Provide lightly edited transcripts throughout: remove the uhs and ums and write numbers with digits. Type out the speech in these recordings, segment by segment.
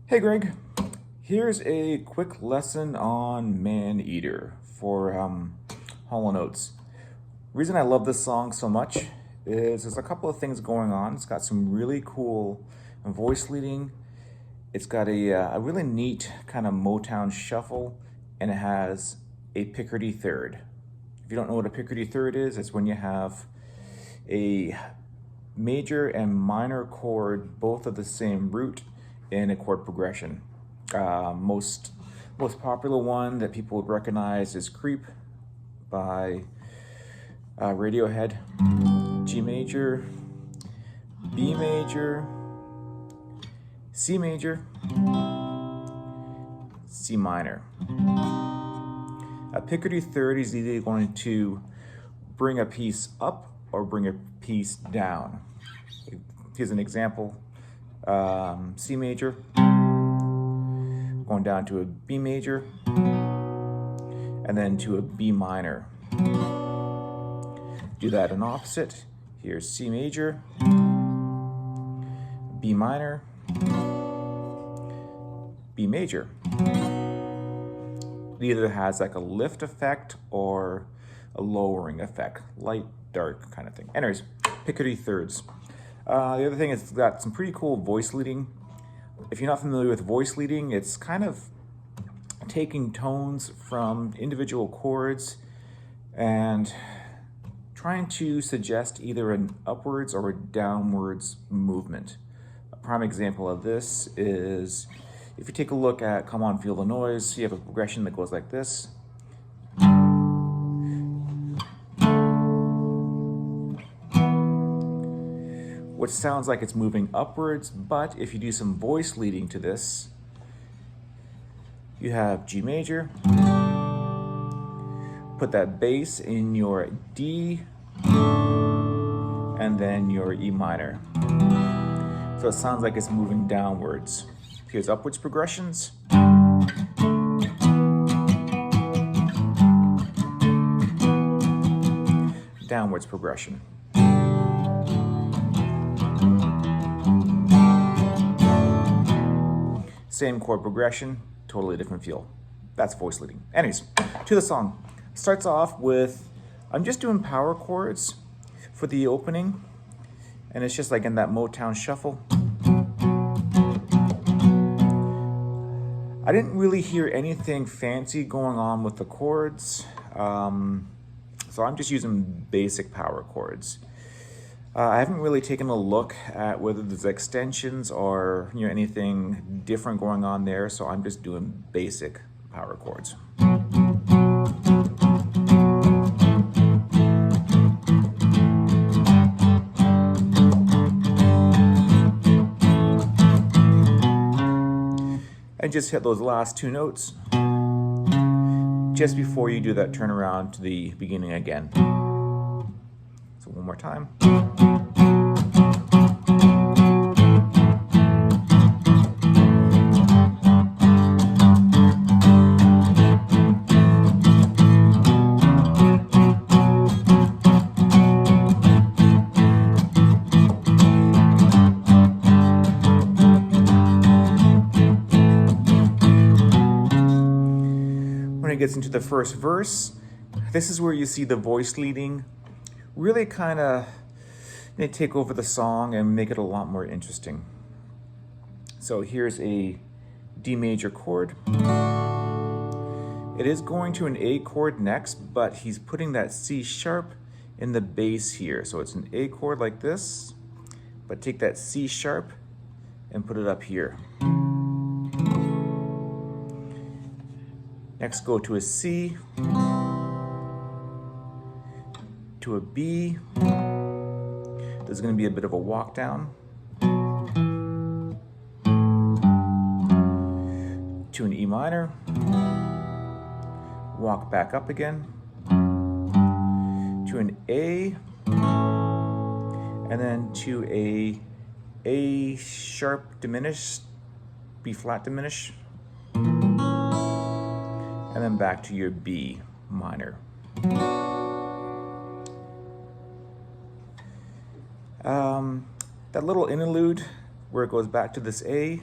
Hey Greg, here's a quick lesson on Maneater for Hall and Oats. Reason I love this song so much is there's a couple of things going on. It's got some really cool voice leading. It's got a really neat kind of Motown shuffle, and it has a Picardy third. If you don't know what a Picardy third is, it's when you have a major and minor chord both of the same root in a chord progression. Most popular one that people would recognize is Creep by Radiohead. G major, B major, C major, C minor. A Picardy third is either going to bring a piece up or bring a piece down. Here's an example. C major, going down to a B major, and then to a B minor. Do that in opposite. Here's C major, B minor, B major. It either has like a lift effect or a lowering effect, light, dark kind of thing. Anyways, Picardy thirds. The other thing is it's got some pretty cool voice leading. If you're not familiar with voice leading, it's kind of taking tones from individual chords and trying to suggest either an upwards or a downwards movement. A prime example of this is if you take a look at Come On Feel the Noise, you have a progression that goes like this. Which sounds like it's moving upwards, but if you do some voice leading to this, you have G major, put that bass in your D, and then your E minor. So it sounds like it's moving downwards. Here's upwards progressions. Downwards progression. Same chord progression, totally different feel. That's voice leading. Anyways, to the song. Starts off with, I'm just doing power chords for the opening, and it's just like in that Motown shuffle. I didn't really hear anything fancy going on with the chords, so I'm just using basic power chords. I haven't really taken a look at whether there's extensions or anything different going on there, so I'm just doing basic power chords. And just hit those last two notes just before you do that turnaround to the beginning again. So one more time. When it gets into the first verse, this is where you see the voice leading really kind of take over the song and make it a lot more interesting. So here's a D major chord. It is going to an A chord next, but he's putting that C sharp in the bass here. So it's an A chord like this, but take that C sharp and put it up here. Next, go to a C, to a B. There's going to be a bit of a walk down. To an E minor. Walk back up again. To an A. And then to A sharp diminished, B flat diminished. And then back to your B minor. That little interlude where it goes back to this A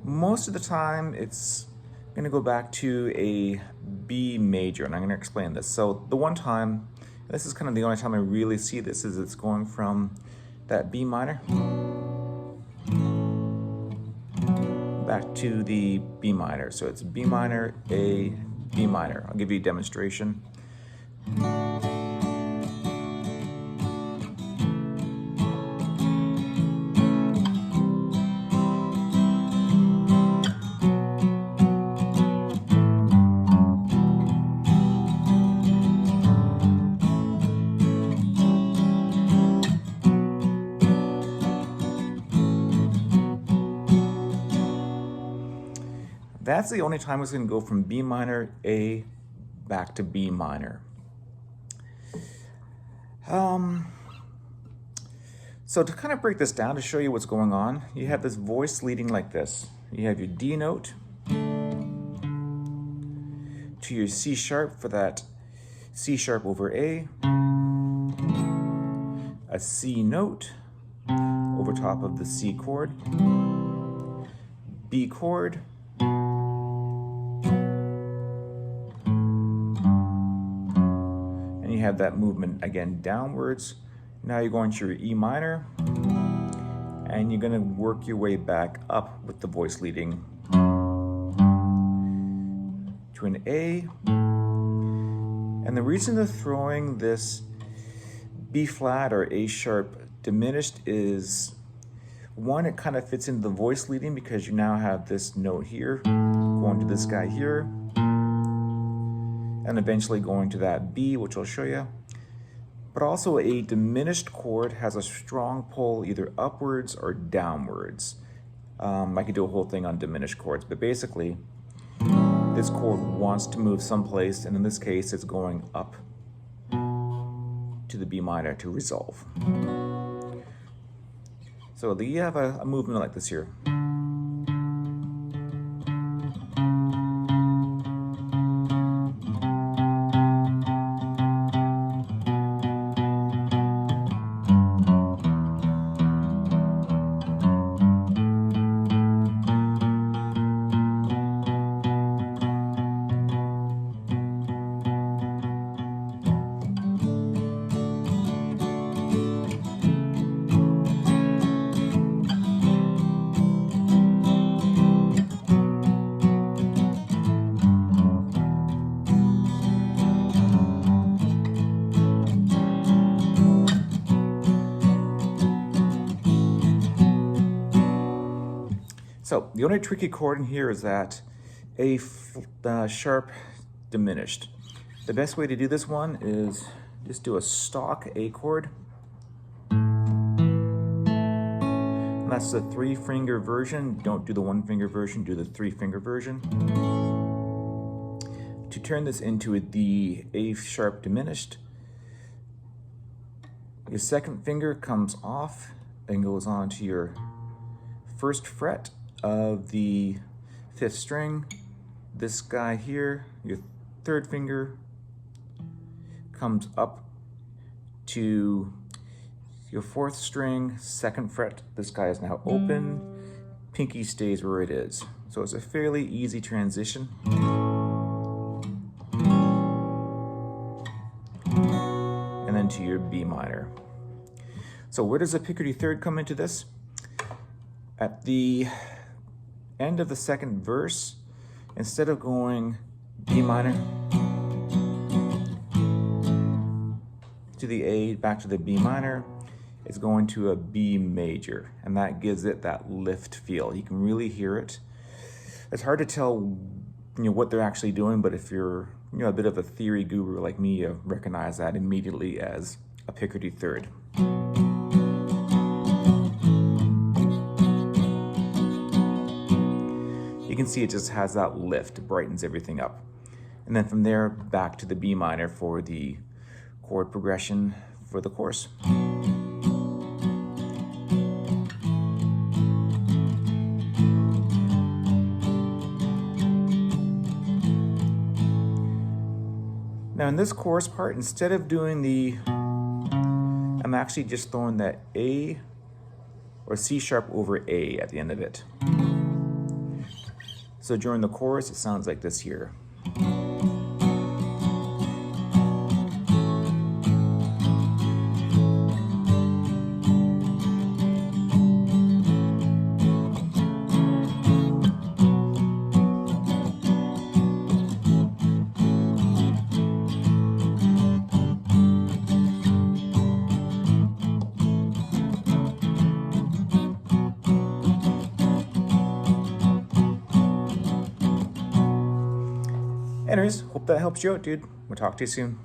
Most of the time it's going to go back to a B major, and I'm going to explain this. So the one time, this is kind of the only time I really see this, is it's going from that B minor back to the B minor. So it's B minor, A, B minor. I'll give you a demonstration. That's the only time it's going to go from B minor, A, back to B minor. So to kind of break this down, to show you what's going on, you have this voice leading like this. You have your D note to your C sharp for that C sharp over A C note over top of the C chord, B chord, and you have that movement again downwards. Now you're going to your E minor, and you're going to work your way back up with the voice leading to an A. And the reason they're throwing this B flat or A sharp diminished is, one, it kind of fits into the voice leading because you now have this note here going to this guy here, and eventually going to that B, which I'll show you. But also a diminished chord has a strong pull either upwards or downwards. I could do a whole thing on diminished chords, but basically this chord wants to move someplace, and in this case it's going up to the B minor to resolve. So you have a movement like this here. So the only tricky chord in here is that A sharp diminished. The best way to do this one is just do a stock A chord. And that's the 3-finger version. Don't do the 1-finger version, do the 3-finger version. To turn this into the A sharp diminished, your second finger comes off and goes on to your first fret of the 5th string. This guy here, your third finger, comes up to your 4th string, 2nd fret. This guy is now open. Pinky stays where it is. So it's a fairly easy transition. And then to your B minor. So where does the picardy third come into this? At the end of the 2nd verse, instead of going B minor to the A back to the B minor, it's going to a B major, and that gives it that lift feel. You can really hear it. It's hard to tell what they're actually doing, but if you're a bit of a theory guru like me, you recognize that immediately as a picardy third. You can see it just has that lift, it brightens everything up. And then from there, back to the B minor for the chord progression for the chorus. Now in this chorus part, instead of doing I'm actually just throwing that A or C sharp over A at the end of it. So during the chorus, it sounds like this here. Anyways, hope that helps you out, dude. We'll talk to you soon.